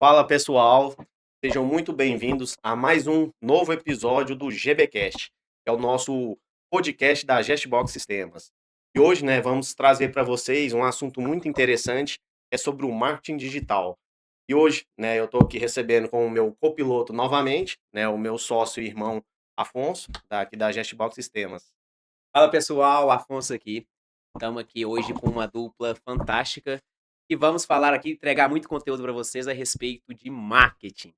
Fala pessoal, sejam muito bem-vindos a mais um novo episódio do GBcast, que é o nosso podcast da Gestbox Sistemas. E hoje, né, vamos trazer para vocês um assunto muito interessante, que é sobre o marketing digital. E hoje, né, eu estou aqui recebendo com o meu copiloto novamente, né, o meu sócio e irmão Afonso, aqui da Gestbox Sistemas. Fala pessoal, Afonso aqui. Estamos aqui hoje com uma dupla fantástica e vamos falar aqui, entregar muito conteúdo para vocês a respeito de marketing.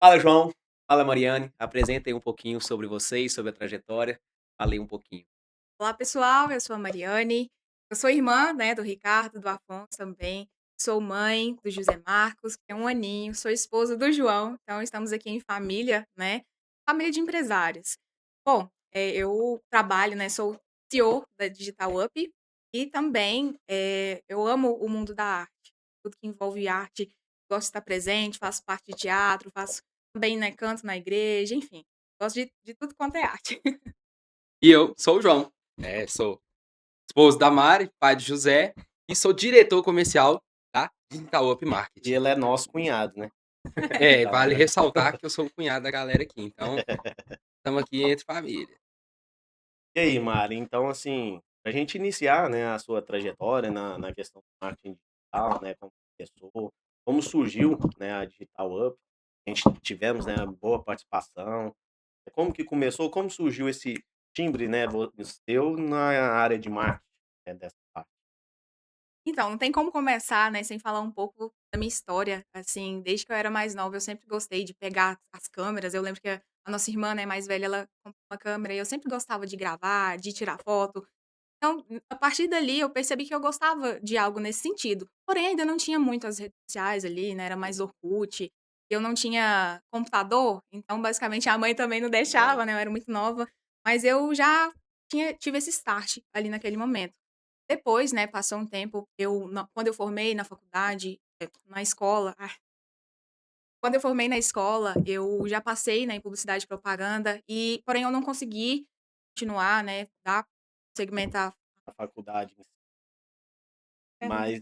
Fala João, fala Mariane, apresentem um pouquinho sobre vocês, sobre a trajetória. Falei um pouquinho. Olá pessoal, eu sou a Mariane, eu sou irmã, né, do Ricardo, do Afonso também, sou mãe do José Marcos, que tem 1 aninho, sou esposa do João, então estamos aqui em família, né, família de empresários. Bom, eu trabalho, né, sou CEO da Digital Up e também, eu amo o mundo da arte, tudo que envolve arte, gosto de estar presente, faço parte de teatro, faço também, né, canto na igreja, enfim, gosto de tudo quanto é arte. E eu sou o João, sou esposo da Mari, pai de José e sou diretor comercial da Digital Up E Marketing. ele é nosso cunhado, né? Tá Vale vendo? ressaltar que eu sou o cunhado da galera aqui, então estamos aqui entre família. E aí, Mari, então, assim, a gente iniciar, né, a sua trajetória na questão do marketing digital, né, como começou, como surgiu, né, a Digital Up, a gente tivemos, né, boa participação, como que começou, como surgiu esse timbre, né, seu na área de marketing, né, dessa parte? Então, não tem como começar, né, sem falar um pouco da minha história, assim, desde que eu era mais nova, eu sempre gostei de pegar as câmeras, eu lembro que a nossa irmã, né, mais velha, ela comprou uma câmera e eu sempre gostava de gravar, de tirar foto. Então, a partir dali, eu percebi que eu gostava de algo nesse sentido. Porém, ainda não tinha muito as redes sociais ali, né, era mais Orkut, eu não tinha computador, então, basicamente, a mãe também não É, deixava, né, eu era muito nova, mas eu já tive esse start ali naquele momento. Depois, né, passou um tempo, quando eu formei na faculdade, na escola, quando eu formei na escola, eu já passei, né, em publicidade e propaganda porém eu não consegui continuar, né, dar segmento à a faculdade em si. Verdade. Mas,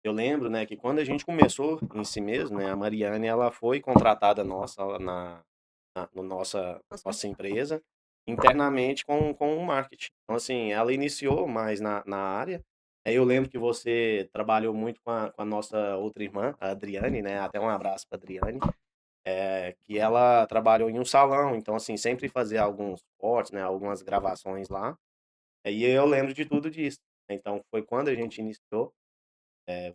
eu lembro, né, que quando a gente começou em si mesmo, né, a Mariane, ela foi contratada nossa no nossa empresa, internamente com o marketing. Então, assim, ela iniciou mais na área. Aí eu lembro que você trabalhou muito com a nossa outra irmã, a Adriane, né? Até um abraço para Adriane, que ela trabalhou em um salão, então, assim, sempre fazia alguns cortes, né? Algumas gravações lá. Aí eu lembro de tudo disso. Então, foi quando a gente iniciou.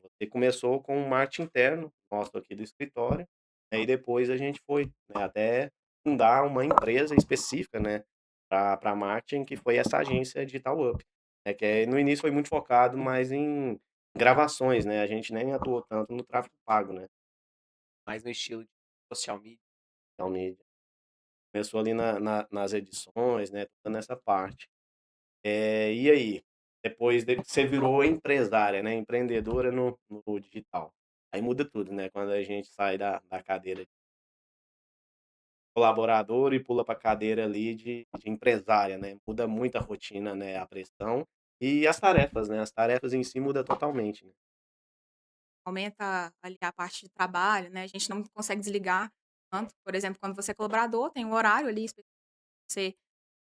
Você começou com um marketing interno, nosso aqui do escritório, aí depois a gente foi, né, até fundar uma empresa específica, né, para marketing, que foi essa agência Digital Up, né, no início foi muito focado mais em gravações, né, a gente nem atuou tanto no tráfego pago, né, Mais no estilo de social media. social media. Começou ali nas edições, né, toda nessa parte. E aí? Depois você virou empresária, né? Empreendedora no digital. Aí muda tudo, né? Quando a gente sai da cadeira de colaborador e pula para a cadeira ali de empresária, né? Muda muito a rotina, né? A pressão e as tarefas, né? As tarefas em si muda totalmente, né? Aumenta ali a parte de trabalho, né, a gente não consegue desligar tanto, por exemplo, quando você é colaborador, tem um horário ali específico, você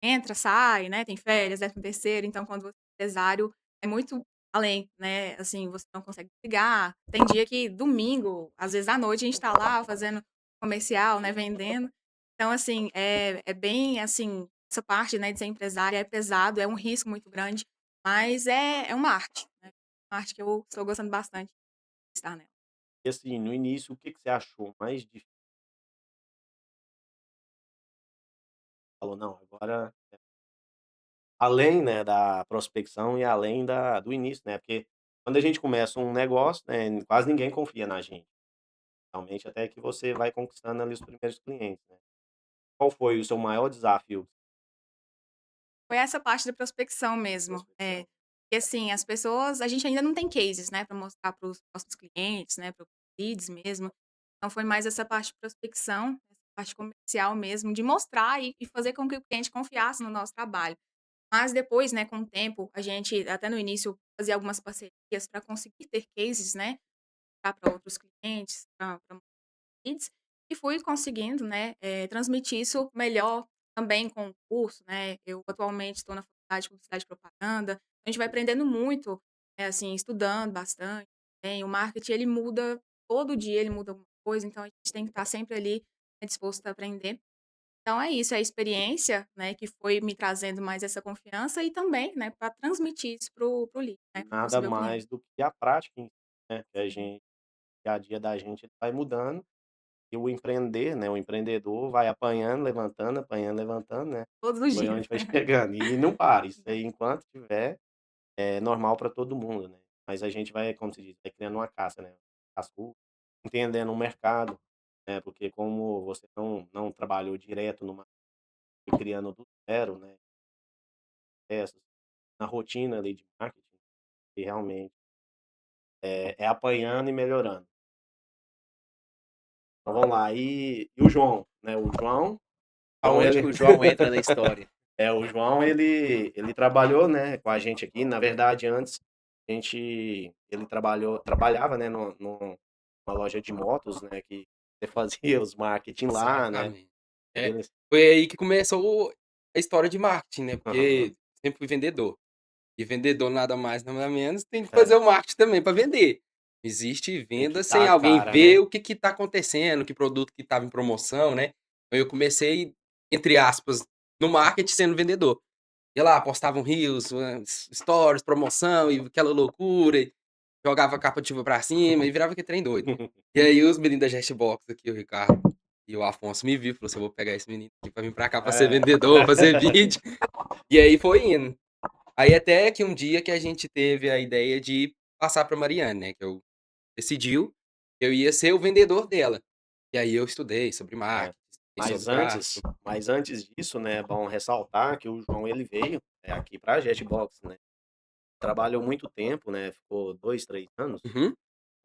entra, sai, né, tem férias, 13º, então quando você é empresário, é muito além, né, assim, você não consegue desligar. Tem dia que domingo, às vezes à noite, a gente tá lá fazendo comercial, né, vendendo. Então, assim, é bem, assim, essa parte, né, de ser empresária é pesado, é um risco muito grande, mas é uma arte, né, uma arte que eu estou gostando bastante de estar nela. E assim, no início, o que que você achou mais difícil? Falou, não, agora, além, né, da prospecção e além do início, né? Porque quando a gente começa um negócio, né, quase ninguém confia na gente. Realmente, até que você vai conquistando ali os primeiros clientes, né. Qual foi o seu maior desafio? Foi essa parte da prospecção mesmo. É, Prospecção. e assim, as pessoas a gente ainda não tem cases, né, para mostrar para os nossos clientes, né, para os leads mesmo. Então foi mais essa parte de prospecção, essa parte comercial mesmo, de mostrar e fazer com que o cliente confiasse no nosso trabalho. Mas depois, né, com o tempo, a gente até no início fazia algumas parcerias para conseguir ter cases, né, mostrar para outros clientes, para leads, e fui conseguindo, né, transmitir isso melhor também com o curso, né. Eu atualmente estou na faculdade de Publicidade e Propaganda, a gente vai aprendendo muito, assim, estudando bastante também. O marketing ele muda, todo dia ele muda alguma coisa, então a gente tem que estar sempre ali, né, disposto a aprender. Então é isso, é a experiência, né, que foi me trazendo mais essa confiança e também, né, para transmitir isso para o lead, né, para o Nada possível cliente. mais do que a prática em si, né, que a gente dia a dia da gente ele vai mudando, e o empreender, né, o empreendedor vai apanhando, levantando, né, Todos os o dias. leão vai chegando e não para, isso aí enquanto tiver, é normal para todo mundo, né. Mas a gente vai, como se diz, vai criando uma casca, né, cascudo, entendendo o mercado, né, porque como você não trabalhou direto numa foi criando do zero, né, peças, na rotina ali de marketing, e realmente é apanhando e melhorando. Então vamos lá, e o João, né, o João, então Aonde que ele o João entra na história? o João ele trabalhou, né, com a gente aqui, na verdade antes ele trabalhava, né, numa loja de motos, né, que você fazia os marketing lá, né, Exatamente. É, eles foi aí que começou a história de marketing, né, aham, porque sempre fui vendedor. E vendedor nada mais, nada menos, tem que fazer é, o marketing também para vender. Existe tem que venda dar sem a alguém cara, ver né. o que que tá acontecendo, que produto que estava em promoção, né. Então eu comecei, entre aspas, no marketing sendo vendedor. Ia lá, postava um reels, stories, promoção e aquela loucura, e jogava capa de chuva pra cima e virava aquele trem doido. E aí os meninos da Gestbox aqui, o Ricardo e o Afonso me viu, falou assim: "Eu vou pegar esse menino aqui pra vir pra cá pra ser É. vendedor, fazer vídeo". E aí foi indo. Aí até que um dia que a gente teve a ideia de passar pra Mariane, né, que eu decidiu que eu ia ser o vendedor dela. E aí eu estudei sobre É. marketing, sobre Mas tráfego. antes disso, né, é bom ressaltar que o João ele veio, aqui pra Jetbox, né, trabalhou muito tempo, né, ficou 2, 3 anos Uhum.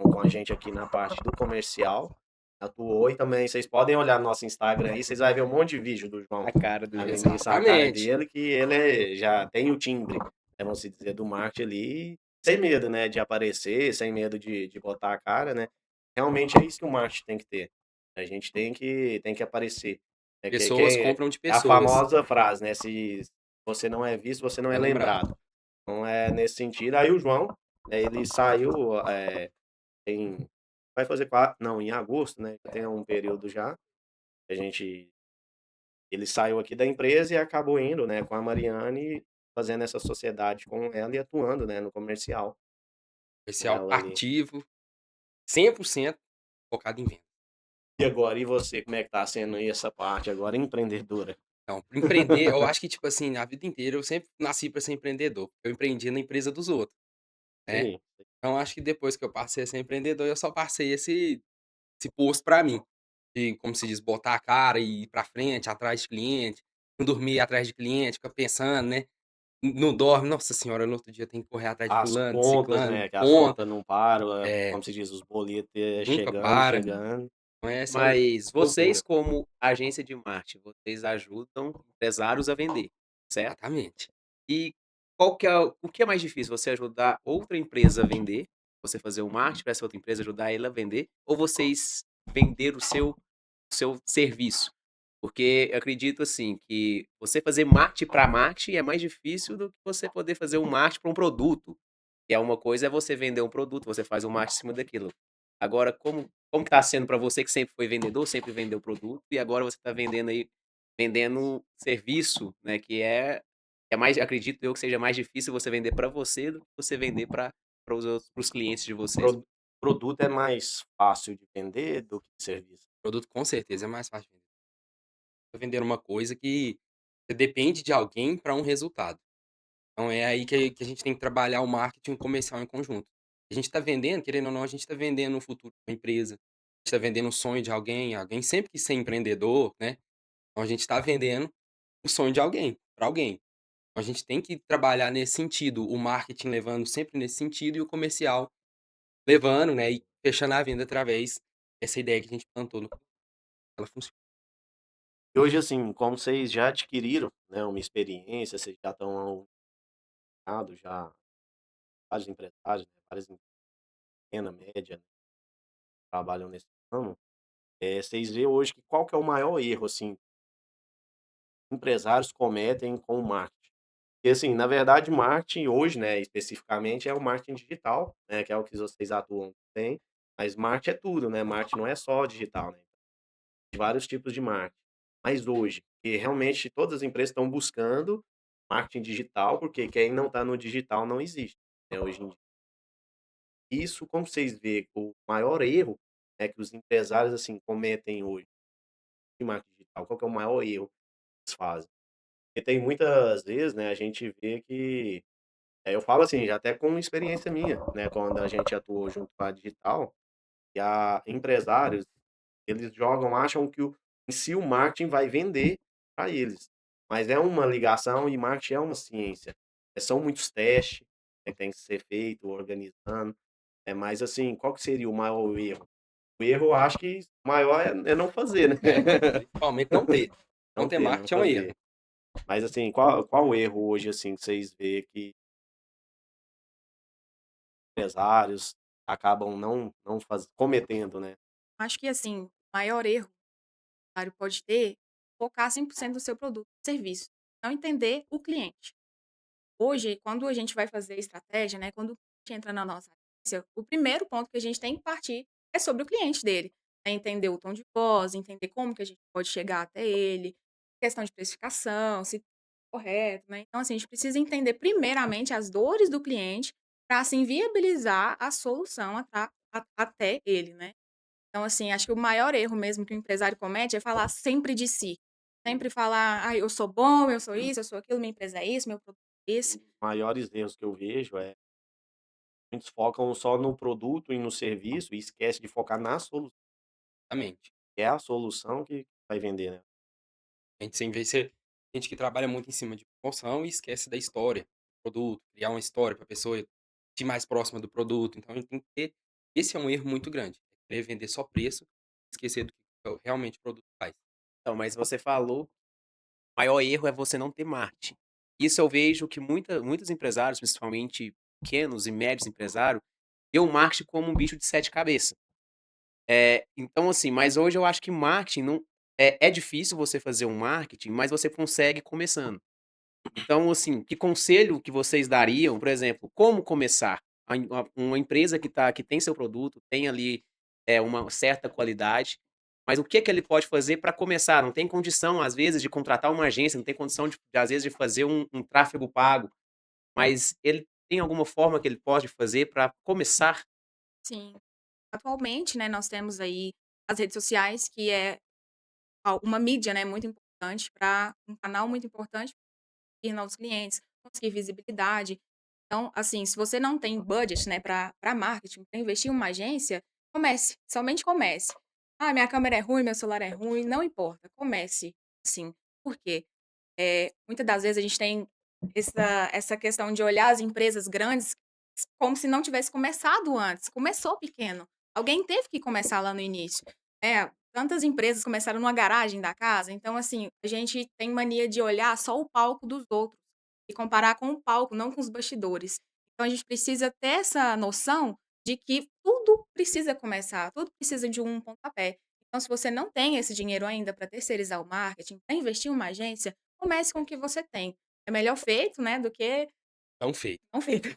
com a gente aqui na parte do comercial, atuou e também vocês podem olhar no nosso Instagram aí, vocês vai ver um monte de vídeo do João, A cara do João. ali, isso é a cara Exatamente. dele, que ele já tem o timbre, né, vamos se dizer, do marketing ali, sem medo, né, de aparecer, sem medo de botar a cara, né. Realmente é isso que o marketing tem que ter, a gente tem que aparecer, que Pessoas compram de é a pessoas. famosa frase, né, se você não é visto, você não É é lembrado. lembrado. Então é nesse sentido. Aí o João, ele saiu, em vai fazer não, em agosto, né, tem um período já, a gente ele saiu aqui da empresa e acabou indo, né, com a Mariane, fazendo essa sociedade com ela e atuando, né, no comercial, com Comercial ela ali. ativo, 100% focado em venda. E agora, e você, como é que tá sendo aí essa parte agora empreendedora? Então, pra empreender, eu acho que, tipo assim, a vida inteira eu sempre nasci para ser empreendedor. Eu empreendia na empresa dos outros, né. Sim, Então acho que depois que eu passei a ser empreendedor, eu só passei esse posto para mim, de, como se diz, botar a cara e ir pra frente, atrás de cliente, não dormir atrás de cliente, ficar pensando, né, não dorme, nossa senhora, no outro dia tem que correr atrás de as fulano, de contas, ciclano, né, que as conta, contas não param, é, como se diz, os boletos, nunca chegando e para, chegando. então essa é a Mas vocês, loucura. como agência de marketing, vocês ajudam empresários a vender, certo? Exatamente. E qual que é o que é mais difícil? Você ajudar outra empresa a vender, você fazer o marketing para essa outra empresa, ajudar ela a vender, ou vocês vender o seu serviço? Porque eu acredito, assim, que você fazer marketing para marketing é mais difícil do que você poder fazer um marketing para um produto, que é uma coisa é você vender um produto, você faz um marketing em cima daquilo. Agora, como que tá sendo para você que sempre foi vendedor, sempre vendeu produto, e agora você está vendendo aí vendendo serviço, né, que é mais acredito eu que seja mais difícil você vender para você do que você vender para os outros para os clientes de vocês. Produto é mais fácil de vender do que serviço. Produto com certeza é mais fácil de vender. Tô vendendo uma coisa que você depende de alguém para um resultado. Então é aí que a gente tem que trabalhar o marketing comercial em conjunto. A gente está vendendo, querendo ou não, a gente está vendendo o futuro da empresa, a gente está vendendo o sonho de alguém, alguém sempre quis ser empreendedor, né? Então a gente está vendendo o sonho de alguém, para alguém. Então a gente tem que trabalhar nesse sentido, o marketing levando sempre nesse sentido e o comercial levando, né, e fechando a venda através dessa ideia que a gente plantou no ela funciona. E hoje, assim, como vocês já adquiriram, né, uma experiência, vocês já estão já vários empresários, né, várias pequena, média, né. trabalham nesse ramo, vocês vê hoje que qual que é o maior erro, assim, que empresários cometem com o marketing? Porque, assim, na verdade, marketing hoje, né, especificamente, é o marketing digital, né, que é o que vocês atuam bem, mas marketing é tudo, né? Marketing não é só digital, né? Tem vários tipos de marketing. Mas hoje, que realmente todas as empresas estão buscando marketing digital, porque quem não está no digital não existe, né, hoje em dia. Isso, como vocês vê, o maior erro, é que os empresários, assim, cometem hoje em marketing digital, qual que é o maior erro que eles fazem? Porque tem muitas vezes, né, a gente vê que eu falo assim, já até com experiência minha, né, quando a gente atuou junto com a digital, e a empresários, eles jogam, acham que em si o marketing vai vender para eles. Mas é uma ligação e marketing é uma ciência. São muitos testes, que tem que ser feito, organizando. Mas assim, qual que seria o maior erro? O erro, eu acho que o maior é não fazer, né? Principalmente não ter. Não Não ter ter, não marketing é um erro. fazer. Mas assim, qual o erro hoje, assim, que vocês vê que empresários acabam não cometendo, né? Acho que, assim, o maior erro que o empresário pode ter, é focar 100% do seu produto ou serviço, não entender o cliente. Hoje, quando a gente vai fazer estratégia, né, quando o cliente entra na nossa agência, o primeiro ponto que a gente tem que partir é sobre o cliente dele. É entender o tom de voz, entender como que a gente pode chegar até ele, questão de precificação, se tá correto, né? Então, assim, a gente precisa entender primeiramente as dores do cliente para, assim, viabilizar a solução até ele, né? Então, assim, acho que o maior erro mesmo que o empresário comete é falar sempre de si. Sempre falar, ah, eu sou bom, eu sou isso, eu sou aquilo, minha empresa é isso, meu produto é Os esse. maiores erros que eu vejo muitos focam só no produto e no serviço e esquece de focar na solução, Exatamente. que é a solução que vai vender, né. A gente, sem ver, ser gente que trabalha muito em cima de promoção e esquece da história do produto, criar uma história para a pessoa ir mais próxima do produto. Então a gente tem que ter. Esse é um erro muito grande. É querer vender só preço, esquecer do que realmente o produto faz. Então, mas você falou, o maior erro é você não ter marketing. Isso eu vejo que muitos empresários, principalmente pequenos e médios empresários, vê o marketing como um bicho de 7 cabeças. Então assim, mas hoje eu acho que marketing não é difícil você fazer um marketing, mas você consegue começando. Então, assim, que conselho que vocês dariam, por exemplo, como começar? Uma empresa que tem seu produto, tem ali, uma certa qualidade, mas o que que ele pode fazer para começar? Não tem condição, às vezes, de contratar uma agência, não tem condição às vezes, de fazer um tráfego pago, mas ele tem alguma forma que ele pode fazer para começar? Sim. Atualmente, né, nós temos aí as redes sociais, que é uma mídia, né, muito importante para um canal muito importante para conseguir novos clientes, conseguir visibilidade. Então, assim, se você não tem budget, né, para marketing, para investir em uma agência, comece, somente comece. Ah, minha câmera é ruim, meu celular é ruim, não importa, comece, sim. Por quê? Muitas das vezes a gente tem essa questão de olhar as empresas grandes como se não tivesse começado antes. Começou pequeno. Alguém teve que começar lá no início. Tantas empresas começaram numa garagem da casa. Então, assim, a gente tem mania de olhar só o palco dos outros e comparar com o palco, não com os bastidores. Então, a gente precisa ter essa noção de que tudo precisa começar, tudo precisa de um pontapé. Então, se você não tem esse dinheiro ainda para terceirizar o marketing, para investir em uma agência, comece com o que você tem. É melhor feito, né, do que Não feito. não feito.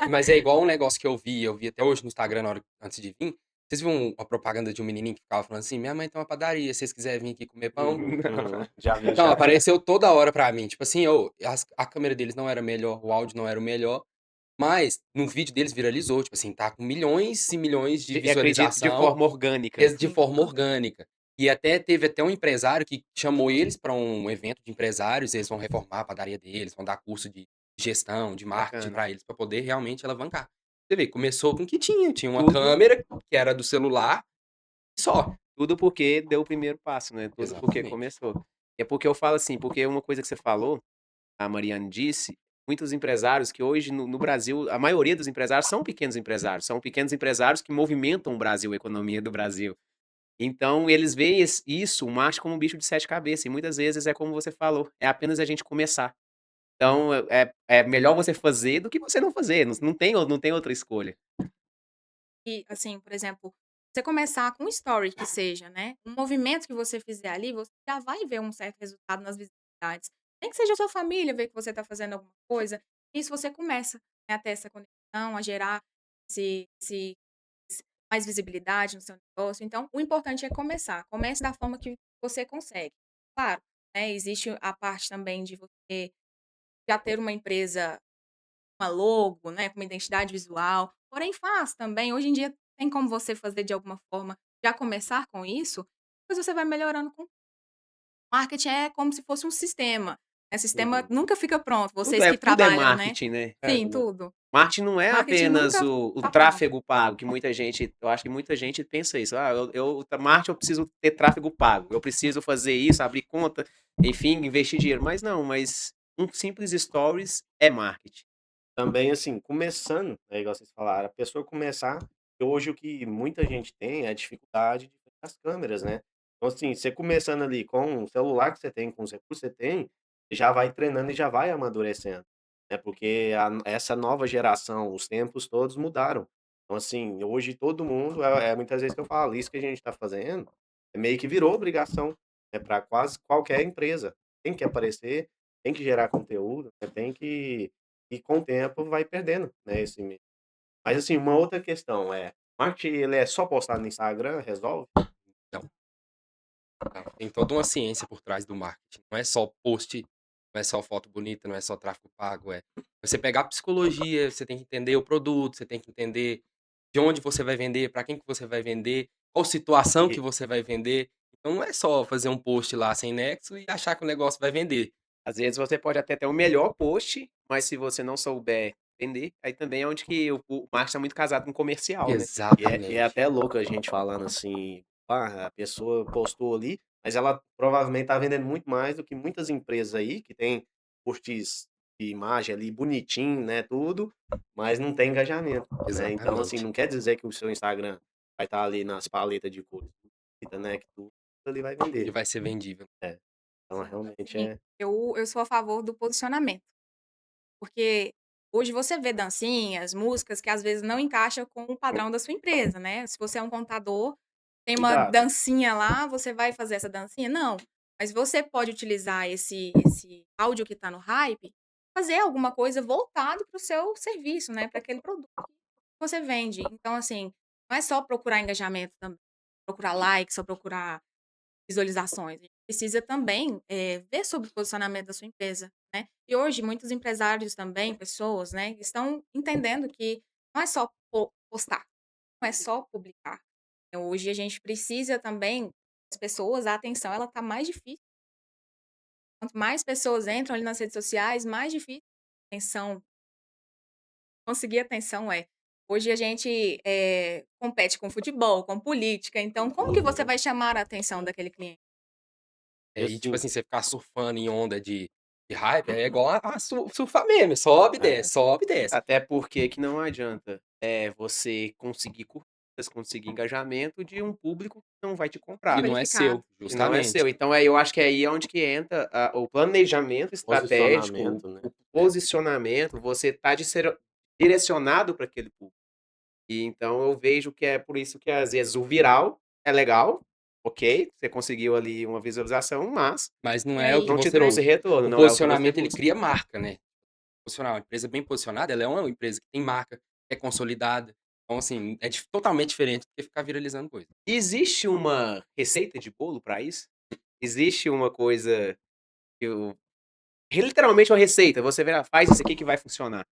Mas é igual um negócio que eu vi até hoje no Instagram antes de vir. Vocês viram a propaganda de um menininho que ficava falando assim: minha mãe tem uma padaria, se vocês quiserem vir aqui comer pão. Uhum, uhum. Já vi, Então, já. apareceu toda hora pra mim. Tipo assim, a câmera deles não era melhor, o áudio não era o melhor. Mas no vídeo deles viralizou. Tipo assim, tá com milhões e milhões de Acredito, de visualização forma orgânica. de forma orgânica. E até teve até um empresário que chamou eles para um evento de empresários, eles vão reformar a padaria deles, vão dar curso de gestão, de marketing Bacana. para eles, para poder realmente alavancar. Você vê, começou com o que tinha uma Tudo câmera que era do celular, só. Tudo porque deu o primeiro passo, né, tudo porque Exatamente. começou. É porque eu falo assim, porque uma coisa que você falou, a Mariane disse, muitos empresários que hoje no Brasil, a maioria dos empresários são pequenos empresários que movimentam o Brasil, a economia do Brasil. Então eles veem isso, o marketing como um bicho de 7 cabeças, e muitas vezes é como você falou, é apenas a gente começar. Então é melhor você fazer do que você não fazer, não tem outra escolha. E, assim, por exemplo, Você começar com um story que seja, né? Um movimento que você fizer ali, você já vai ver um certo resultado nas visibilidades. Nem que seja a sua família ver que você está fazendo alguma coisa. Isso você começa, né, a ter essa conexão, a gerar esse mais visibilidade no seu negócio. Então, o importante é começar. Comece da forma que você consegue. Claro, né, existe a parte também de você já ter uma empresa, uma logo, né, com uma identidade visual. Porém, faz também. Hoje em dia tem como você fazer de alguma forma, já começar com isso, depois você vai melhorando com marketing é como se fosse um sistema. Né? Sistema Uhum. nunca fica pronto. Tudo Vocês é, que tudo é trabalham, né? marketing, né? Sim, tudo. Marketing não é Marketing apenas nunca o tá pronto. tráfego pago, que muita gente, eu acho que muita gente pensa isso. Ah, marketing eu preciso ter tráfego pago, eu preciso fazer isso, abrir conta, enfim, investir dinheiro. Mas não, mas um simples stories é marketing. Também, assim, começando, né, igual vocês falaram, a pessoa começar, que hoje o que muita gente tem é a dificuldade de ver as câmeras, né? Então, assim, você começando ali com o celular que você tem, com os recursos que você tem, já vai treinando e já vai amadurecendo, né? Porque essa nova geração, os tempos todos mudaram. Então, assim, hoje todo mundo, muitas vezes que eu falo, isso que a gente está fazendo, meio que virou obrigação, né, para quase qualquer empresa. Tem que aparecer, tem que gerar conteúdo, né, tem que e com o tempo vai perdendo, né, esse medo. Mas assim, uma outra questão é, marketing ele é só postar no Instagram, resolve? Não, não. Tem toda uma ciência por trás do marketing. Não é só post, não é só foto bonita, não é só tráfego pago. É você pegar a psicologia, você tem que entender o produto, você tem que entender de onde você vai vender, para quem que você vai vender, qual situação que E você vai vender. Então não é só fazer um post lá sem nexo e achar que o negócio vai vender. Às vezes você pode até ter o melhor post, mas se você não souber vender, aí também é onde que o marketing está muito casado com comercial, né? é Exatamente. até louco a gente falando assim, a pessoa postou ali, mas ela provavelmente tá vendendo muito mais do que muitas empresas aí, que tem posts de imagem ali bonitinho, né, tudo, mas não tem engajamento, né. Então, assim, Exatamente. não quer dizer que o seu Instagram vai estar ali nas paletas de cores, né, que tudo ali vai Ele vender. vai ser vendível. É, então Sim, realmente assim, é eu sou a favor do posicionamento. Porque hoje você vê dancinhas, músicas que às vezes não encaixa com o padrão da sua empresa, né. Se você é um contador, tem uma cuidado. dancinha lá, você vai fazer essa dancinha? Não. Mas você pode utilizar esse áudio que está no hype, fazer alguma coisa voltado para o seu serviço, né, para aquele produto que você vende. Então, assim, não é só procurar engajamento também, procurar likes, só procurar visualizações. A gente precisa também, ver sobre o posicionamento da sua empresa, né. E hoje muitos empresários também, pessoas, né, estão entendendo que não é só postar, não é só publicar. Hoje a gente precisa também as pessoas a atenção ela está mais difícil. Quanto mais pessoas entram ali nas redes sociais, mais difícil atenção conseguir atenção é. Hoje a gente, compete com futebol, com política, então como que você Uhum. vai chamar a atenção daquele cliente? É, E e tipo assim assim, você ficar surfando em onda de hype é igual a surfar meme, sobe e é, desce, sobe e desce. Até porque que não adianta você conseguir curtidas, conseguir engajamento de um público que não vai te Que comprar, não é Qualificado. seu, que não é justamente. seu. Então aí eu acho que aí é onde que entra o planejamento estratégico, posicionamento, né. o É. posicionamento, você tá direcionado para aquele público. E então eu vejo que é por isso que às vezes o viral é legal, ok, você conseguiu ali uma visualização, mas Mas não E é o aí que não te você trouxe busca. retorno, O não é o que você posicionamento ele busca. cria marca, né. Posicionar uma empresa bem posicionada, ela é uma empresa que tem marca, é consolidada. Então assim, é totalmente diferente do que ficar viralizando coisa. Existe uma receita de bolo para isso? Existe uma coisa que eu literalmente uma receita, você vê: "Ah, faz isso aqui que vai funcionar".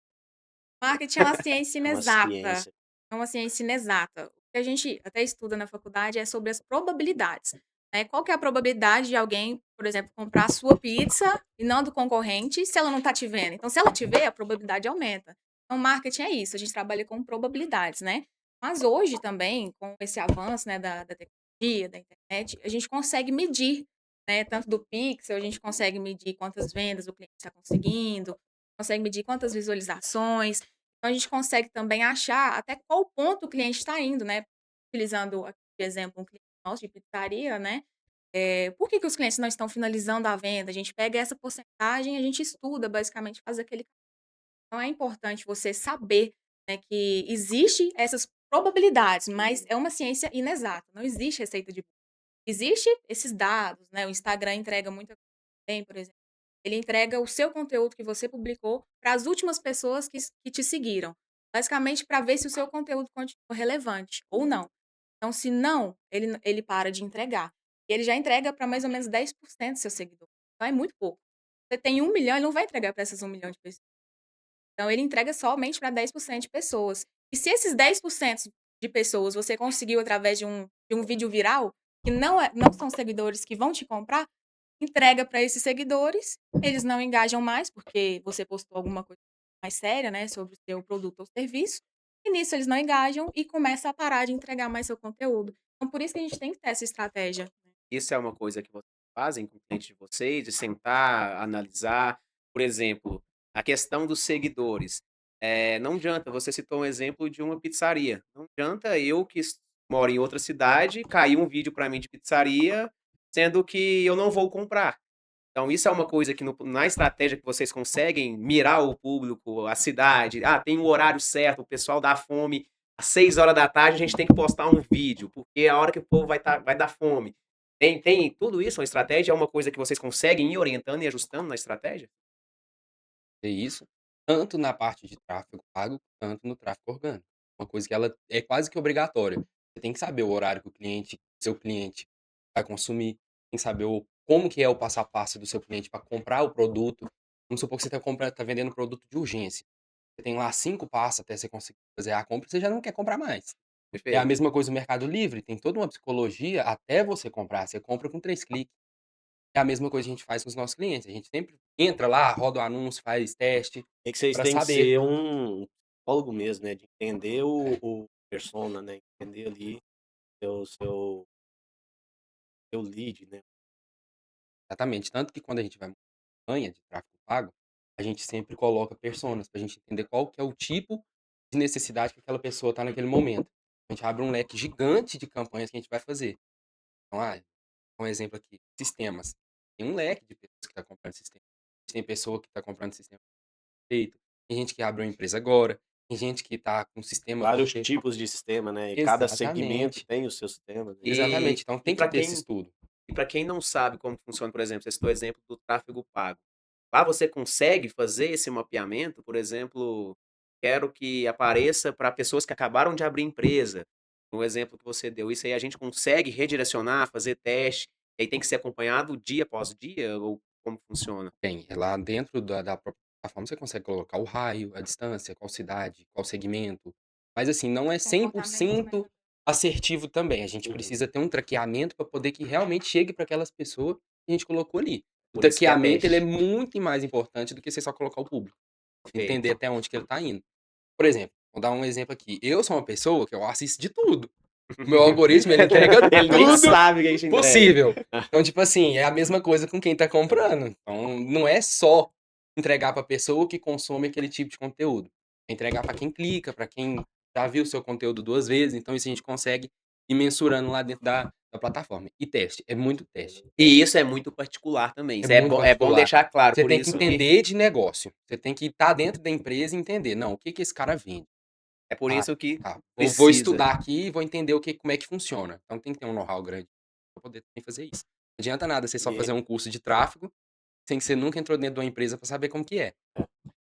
marketing é uma ciência É uma inexata. ciência. É uma ciência inexata. O que a gente até estuda na faculdade é sobre as probabilidades, né. Qual que é a probabilidade de alguém, por exemplo, comprar a sua pizza e não do concorrente, se ela não tá te vendo? Então, se ela te vê, a probabilidade aumenta. Então, marketing é isso, a gente trabalha com probabilidades, né. Mas hoje também, com esse avanço, né, da tecnologia, da internet, a gente consegue medir, né, tanto do pixel, a gente consegue medir quantas vendas o cliente está conseguindo, consegue medir quantas visualizações. Então a gente consegue também achar até qual ponto o cliente está indo, né, utilizando aqui de exemplo um cliente nosso de pizzaria, né, por que que os clientes não estão finalizando a venda? A gente pega essa porcentagem, a gente estuda basicamente, faz aquele então é importante você saber, né, que existe essas probabilidades, mas é uma ciência inexata. Não existe receita de bolo. Existe esses dados, né? O Instagram entrega muita coisa bem, por exemplo. Ele entrega o seu conteúdo que você publicou para as últimas pessoas que te seguiram. Basicamente, para ver se o seu conteúdo continua relevante ou não. Então, se não, ele para de entregar. E ele já entrega para mais ou menos 10% do seu seguidor. Então, é muito pouco. Você tem 1 milhão, ele não vai entregar para essas 1 milhão de pessoas. Então, ele entrega somente para 10% de pessoas. E se esses 10% de pessoas você conseguiu através de um vídeo viral, que não são seguidores que vão te comprar, entrega para esses seguidores, eles não engajam mais, porque você postou alguma coisa mais séria, né, sobre o seu produto ou serviço, e nisso eles não engajam e começa a parar de entregar mais seu conteúdo. Então, por isso que a gente tem que ter essa estratégia. Isso é uma coisa que vocês fazem com o cliente de vocês, de sentar, analisar. Por exemplo, a questão dos seguidores. Não adianta, você citou um exemplo de uma pizzaria. Não adianta eu que moro em outra cidade, cair um vídeo para mim de pizzaria, sendo que eu não vou comprar. Então, isso é uma coisa que na estratégia que vocês conseguem mirar o público, a cidade. Ah, tem o horário certo, o pessoal dá fome. Às 6 horas da tarde a gente tem que postar um vídeo, porque é a hora que o povo vai dar fome. Tem tudo isso, uma estratégia? É uma coisa que vocês conseguem ir orientando e ajustando na estratégia? É isso, tanto na parte de tráfego pago, quanto no tráfego orgânico. Uma coisa que ela é quase que obrigatória. Você tem que saber o horário que seu cliente vai consumir, tem que saber como que é o passo a passo do seu cliente para comprar o produto. Vamos supor que você tá vendendo produto de urgência. Você tem lá 5 passos até você conseguir fazer a compra, você já não quer comprar mais. É a Perfeito. mesma coisa no Mercado Livre, tem toda uma psicologia até você comprar. Você compra com 3 cliques. É a mesma coisa que a gente faz com os nossos clientes. A gente sempre entra lá, roda o anúncio, faz teste É que vocês para têm que saber. ser um psicólogo mesmo, né? De entender o persona, né? Entender ali seu, seu lead, né? Exatamente. Tanto que quando a gente vai montar campanha de tráfego pago, a gente sempre coloca personas para a gente entender qual que é o tipo de necessidade que aquela pessoa está naquele momento. A gente abre um leque gigante de campanhas que a gente vai fazer. Então, um exemplo aqui, sistemas. Tem um leque de pessoas que está comprando sistema. Tem pessoa que está comprando sistema feito. Tem gente que abre uma empresa agora. Tem gente que está com sistema Vários porque... tipos de sistema, né? E cada segmento Exatamente. tem o seu sistema, né? Exatamente. Então E tem que ter esse estudo. para quem não sabe como funciona, por exemplo, você citou o exemplo do tráfego pago. Lá você consegue fazer esse mapeamento, por exemplo, quero que apareça para pessoas que acabaram de abrir empresa. No exemplo que você deu, isso aí a gente consegue redirecionar, fazer teste, e aí tem que ser acompanhado dia após dia, ou como funciona? Tem. Lá dentro da própria plataforma você consegue colocar o raio, a distância, qual cidade, qual segmento. Mas assim, não é Comportamento, né? 100% assertivo também. A gente Uhum. precisa ter um traqueamento para poder que realmente chegue para aquelas pessoas que a gente colocou ali. O Por isso que é traqueamento ele é teste. muito mais importante do que você só colocar o público. Entender Perfeito. até onde que ele está indo. Por exemplo, vou dar um exemplo aqui. Eu sou uma pessoa que eu assisto de tudo. O meu algoritmo, ele entrega Ele nem tudo sabe o que a gente entrega. possível. Então, tipo assim, é a mesma coisa com quem tá comprando. Então, não é só entregar pra pessoa que consome aquele tipo de conteúdo. É entregar pra quem clica, pra quem já viu o seu conteúdo 2 vezes. Então, isso a gente consegue ir mensurando lá dentro da plataforma. E teste, é muito teste. E isso é muito particular também. É Isso é muito é bom particular. deixar claro, Você por tem que isso que entender de negócio. Você tem que estar dentro da empresa e entender, não, o que que esse cara vende? é por Ah, isso que tá. Vou precisa. estudar aqui e vou entender como é que funciona. Então tem que ter um know-how grande para poder também fazer isso. Não adianta nada você só E, fazer um curso de tráfego sem que você nunca entrou dentro de uma empresa para saber como que é.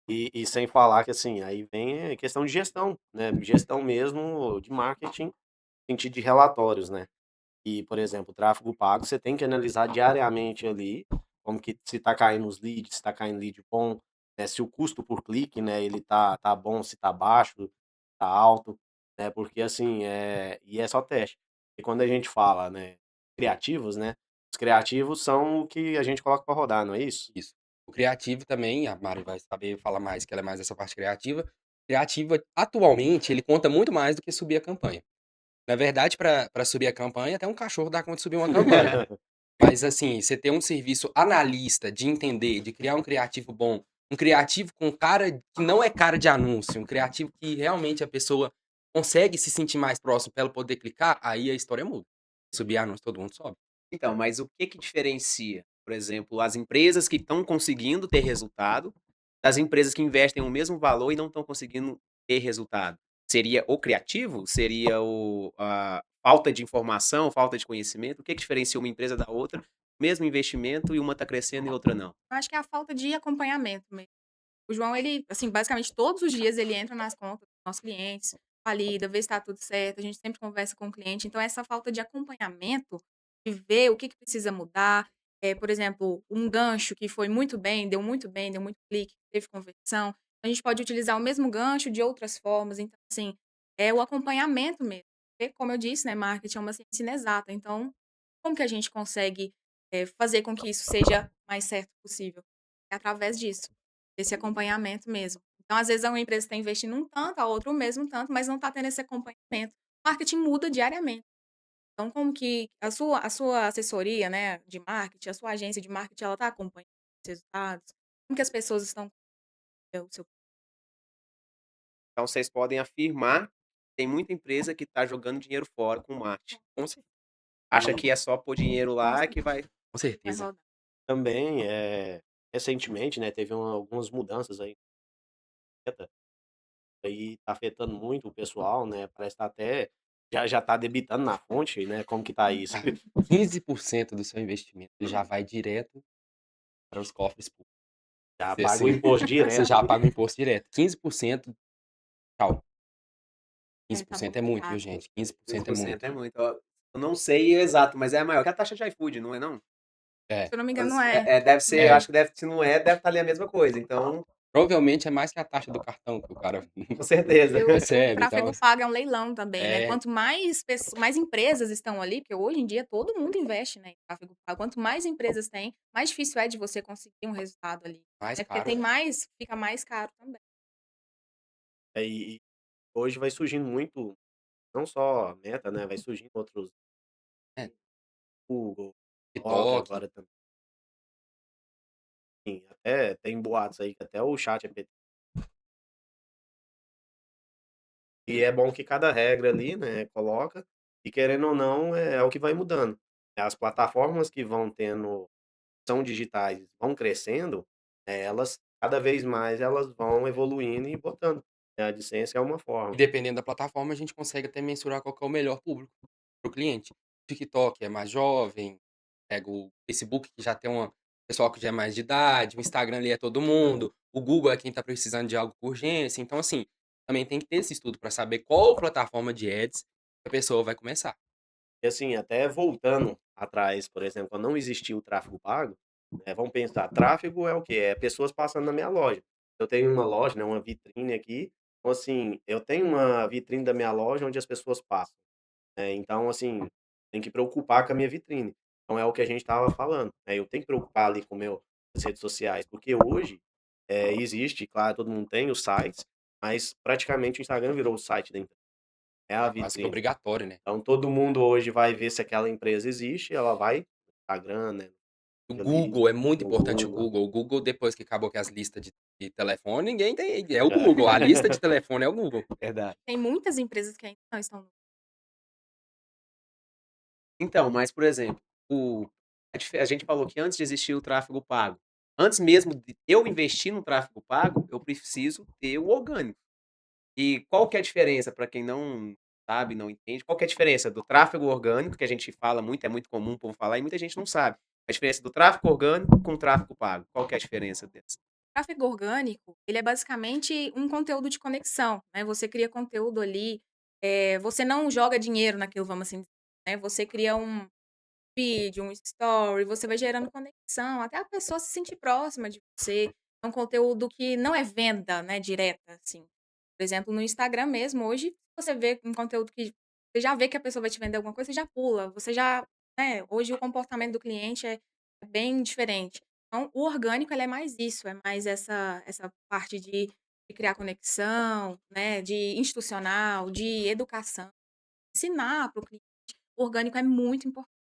e sem falar que, assim, aí vem a questão de gestão, né? Gestão mesmo de marketing, no sentido de relatórios, né? E, por exemplo, o tráfego pago, você tem que analisar diariamente ali, como que se tá caindo os leads, se tá caindo lead bom, né? Se o custo por clique, né, ele tá bom, se tá baixo, tá alto, né? Porque assim, e é só teste. E quando a gente fala, né, criativos, né? Os criativos são o que a gente coloca para rodar, não é isso? Isso. O criativo também, a Mari vai saber falar mais, que ela é mais dessa parte criativa. Criativa, atualmente, ele conta muito mais do que subir a campanha. Na verdade, para subir a campanha, até um cachorro dá conta de subir uma campanha. Mas assim, você ter um serviço analista de entender, de criar um criativo bom, um criativo com cara que não é cara de anúncio, um criativo que realmente a pessoa consegue se sentir mais próximo para ela poder clicar, aí a história muda. Subir anúncio, todo mundo sobe. Então, mas o que que diferencia, por exemplo, as empresas que estão conseguindo ter resultado, das empresas que investem o mesmo valor e não estão conseguindo ter resultado? Seria o criativo? Seria a falta de informação, falta de conhecimento? O que diferencia uma empresa da outra? Mesmo investimento e uma está crescendo e outra não. Eu acho que é a falta de acompanhamento mesmo. O João, ele, assim, basicamente todos os dias ele entra nas contas dos nossos clientes, valida, vê se está tudo certo, a gente sempre conversa com o cliente. Então, essa falta de acompanhamento, de ver o que precisa mudar, por exemplo, um gancho que foi muito bem, deu muito clique, teve conversão, a gente pode utilizar o mesmo gancho de outras formas. Então, assim, é o acompanhamento mesmo. Porque, como eu disse, né, marketing é uma ciência inexata. Então, como que a gente consegue fazer com que isso seja mais certo possível? É através disso, desse acompanhamento mesmo. Então, às vezes, uma empresa está investindo um tanto, a outra o mesmo tanto, mas não está tendo esse acompanhamento. O marketing muda diariamente. Então, como que a sua assessoria, né, de marketing, a sua agência de marketing, ela está acompanhando os resultados? Como que as pessoas estão com o seu... Então vocês podem afirmar que tem muita empresa que está jogando dinheiro fora com marketing. Com cer Acha que é só pôr dinheiro lá que vai. com Vai certeza. rodar. Também, recentemente, né, teve algumas mudanças aí, aí tá afetando muito o pessoal, né? Parece que tá até já tá debitando na fonte, né? Como que tá isso? Ah, 15% do seu investimento, ele já vai direto para os cofres públicos. Já Você paga o assim, imposto você direto. já paga o imposto direto. 15%, tchau. Tá 15% muito é muito, viu, caro. gente? 15% é 15% muito. é muito. Ó. Eu não sei exato, mas é a maior que a taxa de iFood, não é não? É, Se eu não me engano, Mas não é. deve ser, eu é. acho que deve, se não é, deve estar ali a mesma coisa. Então, Provavelmente é mais que a taxa do cartão que o cara com certeza. E o recebe, então tráfego pago é um leilão também, né? é, Quanto mais empresas estão ali, porque hoje em dia todo mundo investe, né, em tráfego pago. Quanto mais empresas tem, mais difícil é de você conseguir um resultado ali, mais né? Porque caro. tem mais, fica mais caro também. E hoje vai surgindo muito, não só a Meta, né? Vai surgindo outros, É, Google, TikTok TikTok, agora também. Até tem boatos aí que até o chat é PT. E é bom que cada regra ali, né, coloca, e querendo ou não, é o que vai mudando. As plataformas que vão tendo, são digitais, vão crescendo, elas, cada vez mais, elas vão evoluindo e botando. A AdSense é uma e forma. dependendo da plataforma, a gente consegue até mensurar qual que é o melhor público para o cliente. TikTok é mais jovem, pega o Facebook que já tem uma pessoal que já é mais de idade, o Instagram ali é todo mundo, o Google é quem está precisando de algo com urgência. Então, assim, também tem que ter esse estudo para saber qual plataforma de ads a pessoa vai começar. E assim, até voltando atrás, por exemplo, quando não existia o tráfego pago, vamos pensar, tráfego é o quê? É pessoas passando na minha loja. Eu tenho uma loja, né, uma vitrine aqui, então assim, eu tenho uma vitrine da minha loja onde as pessoas passam. Então, assim, tem que preocupar com a minha vitrine. Então é o que a gente estava falando, né? Eu tenho que preocupar ali com as redes sociais, porque hoje existe, claro, todo mundo tem os sites, mas praticamente o Instagram virou o site da empresa, é a É quase que vitrine. obrigatório, né? Então todo mundo hoje vai ver se aquela empresa existe, ela vai no Instagram, né? O Ali, Google é muito no importante o Google. Google. O Google, depois que acabou com as listas de telefone, ninguém tem. É o Google. A lista de telefone é o Google. Verdade. Tem muitas empresas que ainda não estão no... Então, mas, por exemplo, a gente falou que antes de existir o tráfego pago, antes mesmo de eu investir no tráfego pago, eu preciso ter o orgânico. E qual que é a diferença, para quem não sabe, não entende, qual que é a diferença do tráfego orgânico, que a gente fala muito, é muito comum o povo falar, e muita gente não sabe. A diferença do tráfego orgânico com o tráfego pago. Qual que é a diferença dessa? Tráfego orgânico, ele é basicamente um conteúdo de conexão, né? Você cria conteúdo ali, você não joga dinheiro naquilo, vamos assim dizer, né? Você cria um vídeo, um story, você vai gerando conexão, até a pessoa se sentir próxima de você. É um conteúdo que não é venda, né, direta, assim. Por exemplo, no Instagram mesmo, hoje, você vê um conteúdo que você já vê que a pessoa vai te vender alguma coisa, você já pula, você já, né, hoje o comportamento do cliente é bem diferente. Então, o orgânico, ele é mais isso, é mais essa parte de criar conexão, né, de institucional, de educação, ensinar para o cliente. O orgânico é muito importante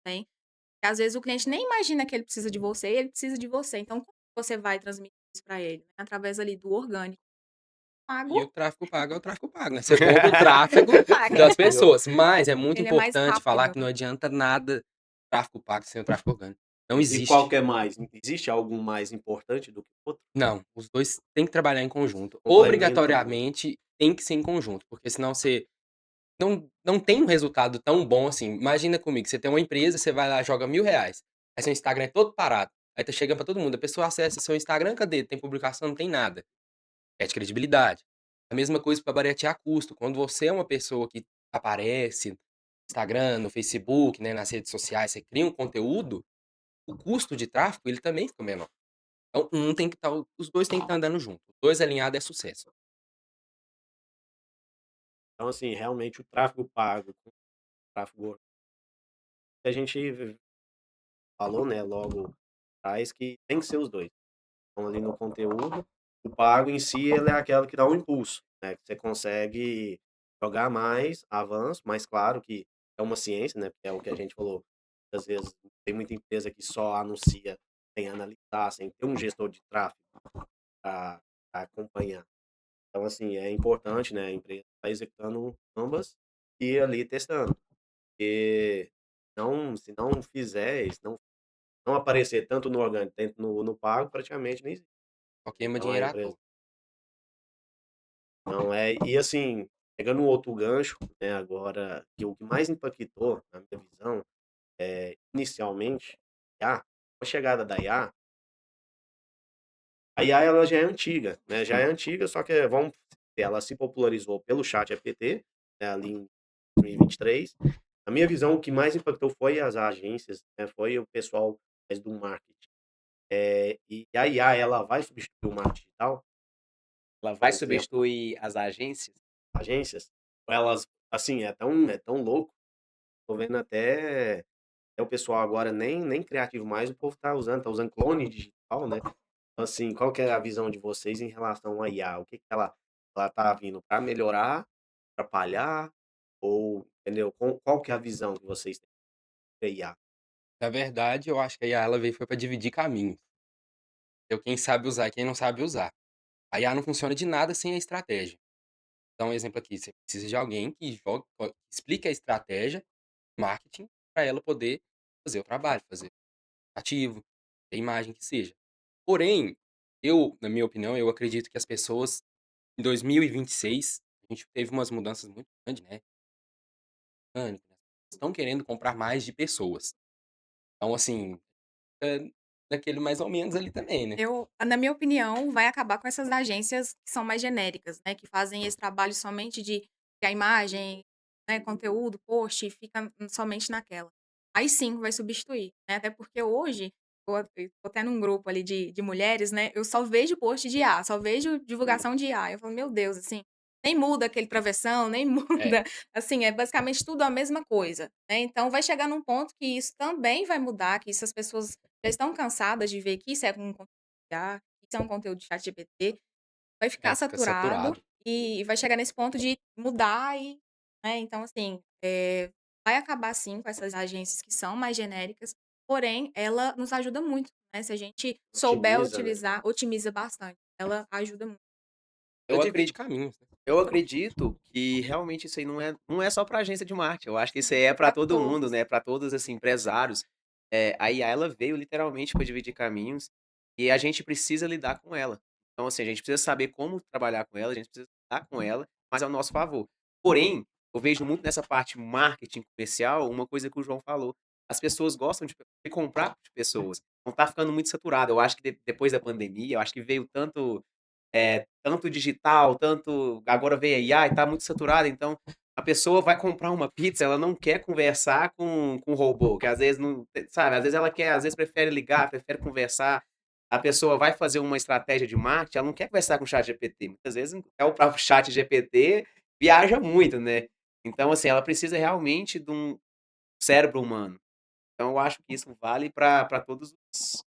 também. Porque às vezes o cliente nem imagina que ele precisa de você, e ele precisa de você. Então, como você vai transmitir isso para ele? Né? Através ali do orgânico. E o Pago, tráfego pago é o tráfego pago, né? Você compra o tráfego paga. das pessoas. Mas é muito Ele é mais importante falar rápido, que né? não adianta nada tráfego pago sem o tráfego orgânico. Não E qual existe. que é mais? Existe algum mais importante do que o outro? Não, os 2 têm que trabalhar em conjunto. Complementa o outro. Obrigatoriamente tem que ser em conjunto, porque senão você não tem um resultado tão bom assim. Imagina comigo, você tem uma empresa, você vai lá, joga R$ 1.000, aí seu Instagram é todo parado, aí tá chegando pra todo mundo, a pessoa acessa seu Instagram, cadê? Tem publicação? Não tem nada. Perde credibilidade. A mesma coisa para baratear custo. Quando você é uma pessoa que aparece no Instagram, no Facebook, né, nas redes sociais, você cria um conteúdo, o custo de tráfego ele também fica menor. Então, um tem que estar, os dois têm que estar andando junto. Os dois alinhados é sucesso. Então, assim, realmente o tráfego pago, o tráfego que a gente falou, né, logo atrás, que tem que ser os dois. Então, ali no conteúdo, o pago em si, ele é aquela que dá um impulso, né, que você consegue jogar mais, avanço, mas claro que é uma ciência, né, porque é o que a gente falou, às vezes tem muita empresa que só anuncia sem analisar, sem ter um gestor de tráfego para acompanhar. Então, assim, é importante, né, a empresa estar executando ambas e ali testando, porque não, se não fizer, se não aparecer tanto no orgânico, tanto no pago, praticamente nem existe. Só queima Então a dinheiro à empresa toa. não é. E assim, pegando um outro gancho, né, agora, que o que mais impactou, na minha visão, inicialmente, IA, com a chegada da IA, a IA ela já é antiga, né? Já é antiga, só que vamos, ela se popularizou pelo chat GPT, né, ali em 2023. A minha visão, o que mais impactou foi as agências, né, foi o pessoal mais do marketing. E a IA, ela vai substituir o marketing digital, Ela por vai exemplo, substituir as agências? agências, elas, assim, é tão louco, tô vendo até o pessoal agora nem criativo mais, o povo tá usando clone digital, né? Então, assim, qual que é a visão de vocês em relação à IA? O que que ela tá vindo para melhorar, atrapalhar, ou, entendeu? Qual que é a visão que vocês têm da IA? Na verdade, eu acho que a IA ela veio foi para dividir caminhos. Eu quem sabe usar e quem não sabe usar. A IA não funciona de nada sem a estratégia. Então, um exemplo aqui, você precisa de alguém que explique a estratégia, marketing, para ela poder fazer o trabalho, fazer ativo, a imagem que seja. Porém, na minha opinião, eu acredito que as pessoas, em 2026, a gente teve umas mudanças muito grandes, né? Orgânico, né? Estão querendo comprar mais de pessoas. Então, assim, é daquele mais ou menos ali também, né? Na minha opinião, vai acabar com essas agências que são mais genéricas, né, que fazem esse trabalho somente de criar imagem, né, conteúdo, post e fica somente naquela. Aí sim vai substituir, né, até porque hoje, eu tô até num grupo ali de mulheres, né, eu só vejo post de IA, só vejo divulgação de IA, eu falo: "Meu Deus", assim, nem muda aquele travessão, nem É, muda, assim, é basicamente tudo a mesma coisa, né, então vai chegar num ponto que isso também vai mudar, que isso as pessoas já estão cansadas de ver que isso é um IA, isso é um conteúdo de ChatGPT, vai ficar fica saturado saturado. e vai chegar nesse ponto de mudar e, né, então assim, vai acabar sim com essas agências que são mais genéricas, porém ela nos ajuda muito, né, se a gente souber Otimiza, né? utilizar, otimiza bastante, ela ajuda muito. Eu Ela divide acredito caminhos, né? eu acredito que realmente isso aí não é só para agência de marketing, eu acho que isso aí é para Pra todo mundo, todos. né, para todos, assim, empresários. A IA ela veio literalmente para dividir caminhos, e a gente precisa lidar com ela. Então, assim, a gente precisa saber como trabalhar com ela, a gente precisa lidar com ela, mas ao nosso favor. Porém, eu vejo muito nessa parte marketing comercial, uma coisa que o João falou, as pessoas gostam de comprar de pessoas, não tá ficando muito saturado. Eu acho que depois da pandemia, eu acho que veio tanto digital, tanto agora veio a IA e tá muito saturado, então a pessoa vai comprar uma pizza, ela não quer conversar com o robô, que às vezes não, sabe, às vezes ela quer, às vezes prefere ligar, prefere conversar. A pessoa vai fazer uma estratégia de marketing, ela não quer conversar com o chat GPT. Muitas vezes é o próprio chat GPT viaja muito, né? Então, assim, ela precisa realmente de um cérebro humano. Então, eu acho que isso vale para todos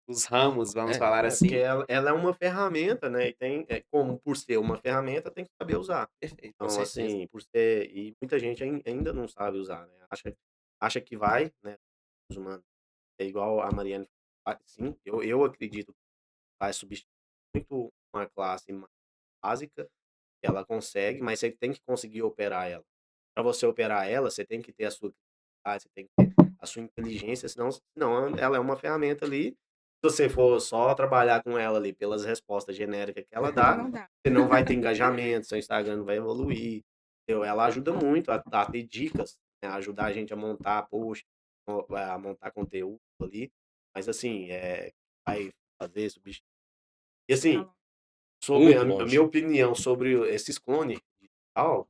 os ramos, vamos É, falar Porque assim. ela é uma ferramenta, né? E tem, como por ser uma ferramenta, tem que saber usar. Perfeito, com Então, certeza. assim, por ser. E muita gente ainda não sabe usar, né? Acha que vai, né? Os humanos. É igual a Mariana. Sim, eu acredito que vai substituir muito uma classe básica, que ela consegue, mas você tem que conseguir operar ela. Para você operar ela, você tem que ter a sua criatividade, você tem que ter a sua inteligência, senão ela é uma ferramenta ali. Se você for só trabalhar com ela ali pelas respostas genéricas que ela dá, Não dá. você não vai ter engajamento, seu Instagram não vai evoluir. Entendeu? Ela ajuda muito a ter dicas, né? A ajudar a gente a montar post, a montar conteúdo ali. Mas assim, vai fazer substituir. E assim, Tá sobre Muito a minha longe. opinião sobre esses clones digital,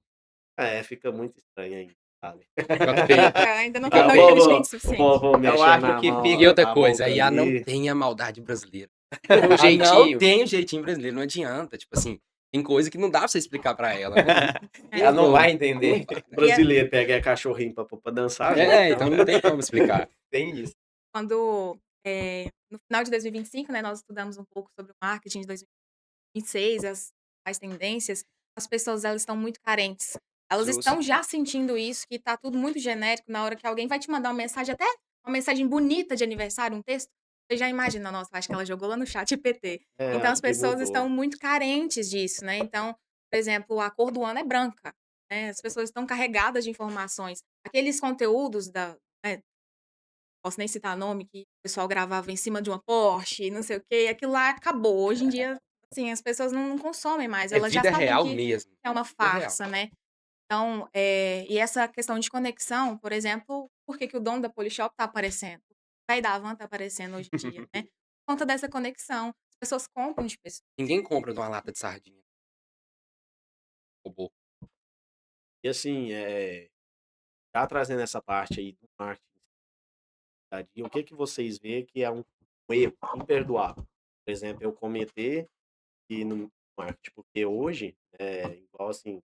fica muito estranho ainda, sabe? Fica feio. Ainda não Fica tornou feio. inteligente o suficiente. Vou Eu mexer acho que E outra a coisa, a boca IA não ali. tem a maldade brasileira. O Ah, não jeitinho. tem o jeitinho brasileiro, não adianta. Tipo assim, tem coisa que não dá pra você explicar pra ela, né? Ela não vai Não entender. vai, O né? brasileiro pega cachorrinho pra dançar, gente. Então não tem como explicar. Tem isso. Quando, no final de 2025, né, nós estudamos um pouco sobre o marketing de 2026, as tendências, as pessoas elas estão muito carentes. Elas Justo. estão já sentindo isso, que tá tudo muito genérico na hora que alguém vai te mandar uma mensagem, até uma mensagem bonita de aniversário, um texto, você já imagina, nossa, acho que ela jogou lá no chat GPT. Então as Acho que pessoas estão mudou. muito carentes disso, né? Então, por exemplo, a cor do ano é branca, né? As pessoas estão carregadas de informações. Aqueles conteúdos né, posso nem citar nome, que o pessoal gravava em cima de uma Porsche, não sei o quê, aquilo lá acabou. Hoje em dia, assim, as pessoas não consomem mais, É elas já vida sabem real que mesmo. é uma Vida real. farsa, né. Então, e essa questão de conexão, por exemplo, por que que o dono da Polishop tá aparecendo? O velho da Havan tá aparecendo hoje em dia, né, por conta dessa conexão. As pessoas compram de pessoas. Ninguém compra de uma lata de sardinha. Robô. E assim, já trazendo essa parte aí do marketing, o que que vocês veem que é um erro imperdoável? Por exemplo, eu cometer e no marketing, porque hoje, igual assim,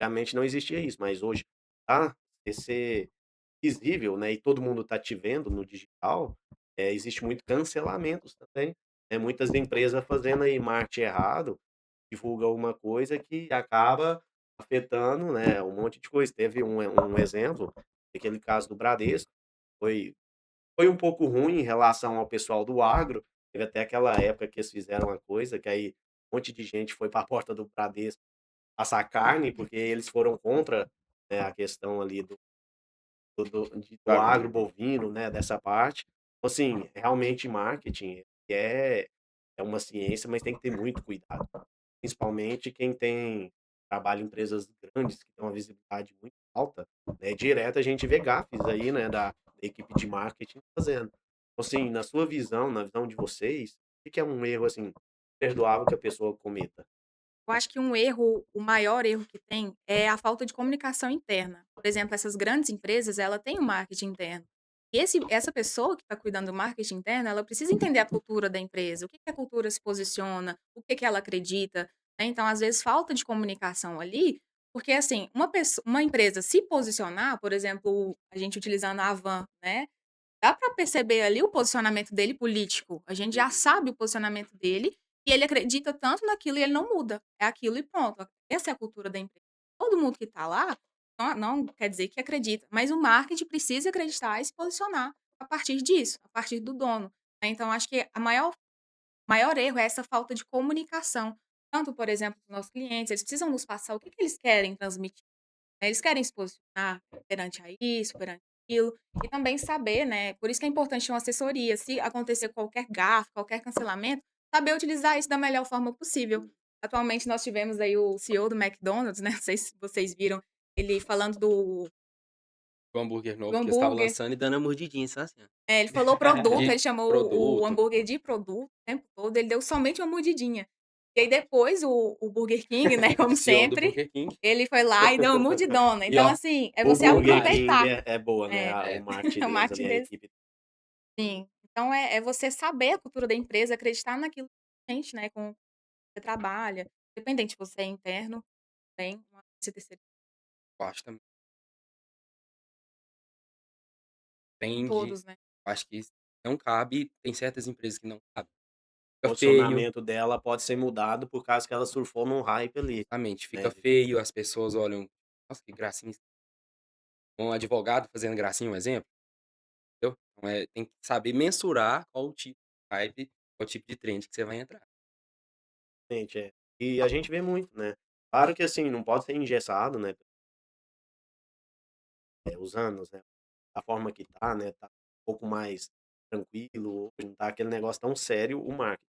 realmente não existia isso, mas hoje tá ser visível, né, e todo mundo tá te vendo no digital, existe muito cancelamentos também, muitas empresas fazendo aí marketing errado, divulga uma coisa que acaba afetando, né, um monte de coisa. Teve um exemplo, aquele caso do Bradesco, foi foi um pouco ruim em relação ao pessoal do agro, teve até aquela época que eles fizeram uma coisa que aí um monte de gente foi para a porta do Bradesco passar carne, porque eles foram contra, né, a questão ali do agro bovino, né, dessa parte. Então, assim, realmente marketing é uma ciência, mas tem que ter muito cuidado. Principalmente quem trabalha em empresas grandes, que tem uma visibilidade muito alta, né, direto a gente vê gafes aí, né, da equipe de marketing fazendo. Então, assim, na sua visão, na visão de vocês, o que que é um erro, assim, perdoável que a pessoa cometa? Eu acho que um erro, o maior erro que tem é a falta de comunicação interna. Por exemplo, essas grandes empresas, ela tem um marketing interno. E essa pessoa que está cuidando do marketing interno, ela precisa entender a cultura da empresa, o que que a cultura se posiciona, o que que ela acredita, né? Então, às vezes, falta de comunicação ali, porque assim, uma empresa se posicionar, por exemplo, a gente utilizando a Avan, né? Dá para perceber ali o posicionamento dele político. A gente já sabe o posicionamento dele e ele acredita tanto naquilo e ele não muda. É aquilo e pronto. Essa é a cultura da empresa. Todo mundo que está lá não quer dizer que acredita, mas o marketing precisa acreditar e se posicionar a partir disso, a partir do dono, né. Então acho que a maior erro é essa falta de comunicação. Tanto, por exemplo, dos nossos clientes, eles precisam nos passar o que que eles querem transmitir, né, eles querem se posicionar perante a isso, perante aquilo, e também saber, né, por isso que é importante uma assessoria, se acontecer qualquer gafe, qualquer cancelamento, saber utilizar isso da melhor forma possível. Atualmente nós tivemos aí o CEO do McDonald's, né, não sei se vocês viram, ele falando O hambúrguer do novo que eles estavam hambúrguer. lançando e dando a mordidinha, só assim, ó. Ele falou produto, De ele chamou o produto. hambúrguer de produto o tempo todo, ele deu somente uma mordidinha. E aí depois o Burger King, né, O como CEO do sempre, Burger King. ele foi lá e deu uma mordidona. E Então, ó, assim, é O você Burger King aproveitar. é boa, né, É, o é, marketing o deles marketing ali, a deles equipe. sim. Então é você saber a cultura da empresa, acreditar naquilo que a gente, né, com que você trabalha, independente se você é interno, tem uma agência terceira eu acho também. Depende, todos, né. acho que não cabe, tem certas empresas que não cabe. O Fica feio, posicionamento dela pode ser mudado por causa que ela surfou num hype ali, exatamente, fica né. feio, as pessoas olham, nossa, que gracinha. Um advogado fazendo gracinha, um exemplo, entendeu? Então tem que saber mensurar qual o tipo de hype, qual o tipo de trend que você vai entrar. Gente, E a gente vê muito, né. Claro que, assim, não pode ser engessado, né, os anos, né. da forma que tá, né? Tá um pouco mais tranquilo, não tá aquele negócio tão sério, o marketing.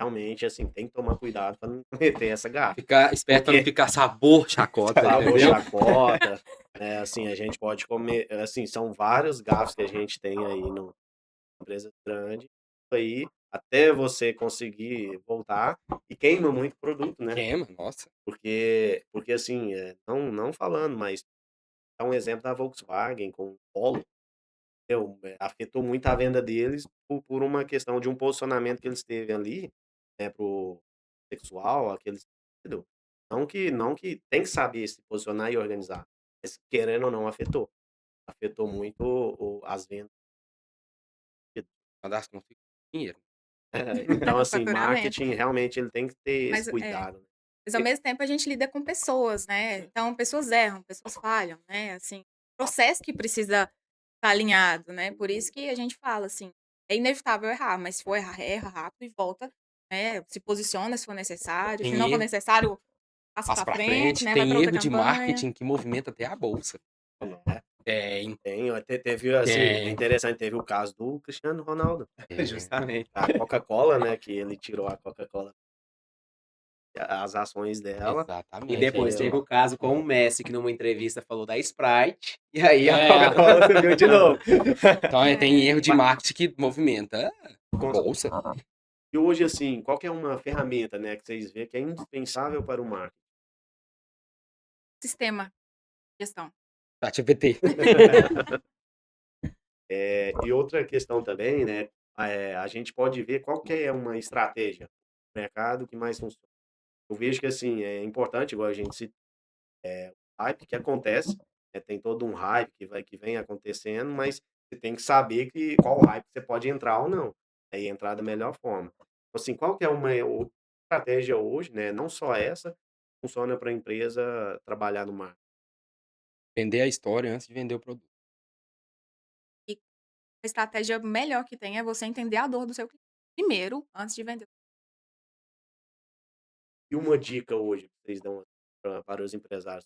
Realmente, assim, tem que tomar cuidado para não meter essa gafe. Ficar esperto pra não Porque ficar sabor chacota, sabor entendeu? chacota, assim, a gente pode comer, assim, são vários gafos que a gente tem aí no empresa grande, aí até você conseguir voltar e queima muito produto, né? Queima, nossa. Porque assim, não falando, mas dá um exemplo da Volkswagen com o Polo, afetou muito a venda deles por uma questão de um posicionamento que eles teve ali, né, pro sexual, aqueles, entendeu? Não que tem que saber se posicionar e organizar, mas querendo ou não afetou. Afetou muito as vendas. Uma das contas fica com dinheiro. Então O assim, faturamento. marketing realmente ele tem que ter esse Mas, cuidado, né. mas ao mesmo tempo a gente lida com pessoas, né? Então pessoas erram, pessoas falham, né? Assim, processo que precisa estar alinhado, né? Por isso que a gente fala assim, é inevitável errar, mas se for errar, erra rápido e volta, né? Se posiciona se for necessário, se Tem não for erro, necessário, passa passa para pra frente, frente. né? Vai Tem para outra erro de campanha. marketing que movimenta até a bolsa. É, Tem, teve assim, é tem. interessante, teve o caso do Cristiano Ronaldo, É. Justamente. a Coca-Cola, né, que ele tirou a Coca-Cola, as ações dela, E Exatamente, é depois isso teve aí. o caso com o Messi, que numa entrevista falou da Sprite, e aí a É. Coca-Cola subiu de novo. Então tem erro de Mas, marketing que movimenta a com bolsa. e hoje, assim, qual que é uma ferramenta, né, que vocês veem que é indispensável para o marketing? Sistema de gestão. ChatGPT. E outra questão também, né, a gente pode ver qual que é uma estratégia do mercado que mais funciona. Eu vejo que, assim, é importante, igual a gente citou, hype que acontece, tem todo um hype que vem acontecendo, mas você tem que saber qual hype você pode entrar ou não, e entrar da melhor forma. Então, assim, qual que é uma estratégia hoje, né, não só essa, funciona para a empresa trabalhar no marketing? Vender a história antes de vender o produto. E a estratégia melhor que tem é você entender a dor do seu cliente primeiro, antes de vender. E uma dica hoje que vocês dão para os empresários?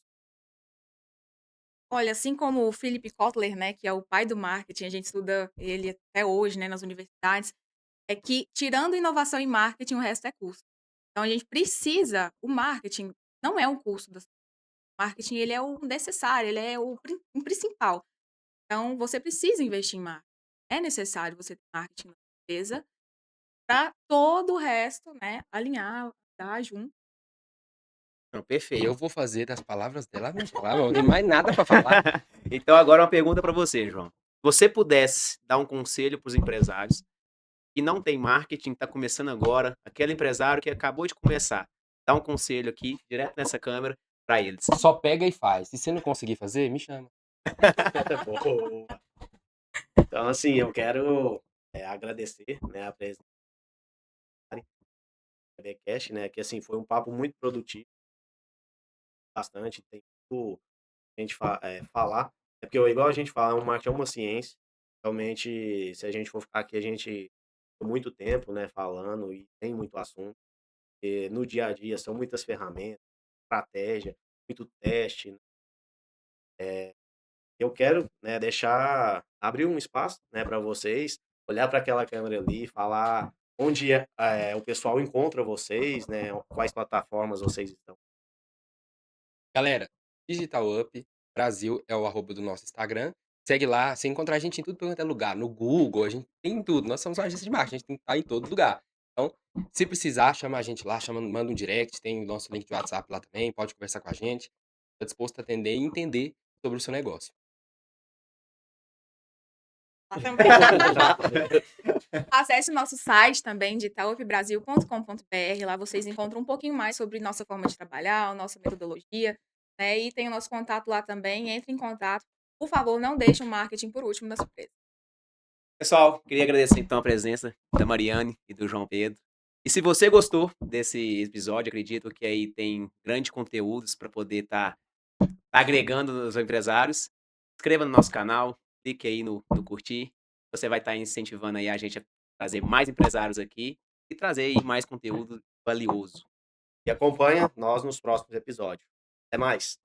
Olha, assim como o Philip Kotler, né, que é o pai do marketing, a gente estuda ele até hoje, né, nas universidades, é que tirando inovação e marketing, o resto é custo. Então a gente precisa, o marketing não é um custo, o marketing ele é o necessário, ele é o principal. Então você precisa investir em marketing. É necessário você ter marketing na empresa para todo o resto, né, alinhar, dar junto. não, perfeito. Eu vou fazer das palavras dela minhas palavras, não tem mais nada pra falar. Então agora uma pergunta para você, João. Se você pudesse dar um conselho para os empresários que não tem marketing, está começando agora, aquele empresário que acabou de começar, dá um conselho aqui, direto nessa câmera, para eles. Só pega e faz. Se você não conseguir fazer, me chama. Boa. Então, assim, eu quero agradecer, né, a presença do Webcast, né, que assim foi um papo muito produtivo, bastante, tem muito a gente falar, porque igual a gente fala, o marketing é uma ciência, realmente, se a gente for ficar aqui, a gente tem muito tempo, né, falando e tem muito assunto, e no dia a dia são muitas ferramentas, estratégia, muito teste, né. Eu quero, né, abrir um espaço, né, para vocês, olhar para aquela câmera ali, falar onde o pessoal encontra vocês, né, quais plataformas vocês estão. Galera, Digital Up Brasil é o arroba do nosso Instagram. Segue lá, você encontrar a gente em tudo quanto é lugar. No Google, a gente tem em tudo. Nós somos uma agência de marketing, a gente tem que estar em todo lugar. Então, se precisar, chama a gente lá, manda um direct, tem o nosso link de WhatsApp lá também, pode conversar com a gente. Estou disposto a atender e entender sobre o seu negócio. Lá também. Acesse o nosso site também, de itaúpbrasil.com.br. Lá vocês encontram um pouquinho mais sobre nossa forma de trabalhar, a nossa metodologia, né? E tem o nosso contato lá também. Entre em contato. Por favor, não deixe o marketing por último da surpresa. Pessoal, queria agradecer então a presença da Mariane e do João Pedro. E se você gostou desse episódio, acredito que aí tem grandes conteúdos para poder estar agregando nos empresários. Inscreva no nosso canal, clique aí no curtir. Você vai estar incentivando aí a gente a trazer mais empresários aqui e trazer aí mais conteúdo valioso. E acompanha nós nos próximos episódios. Até mais.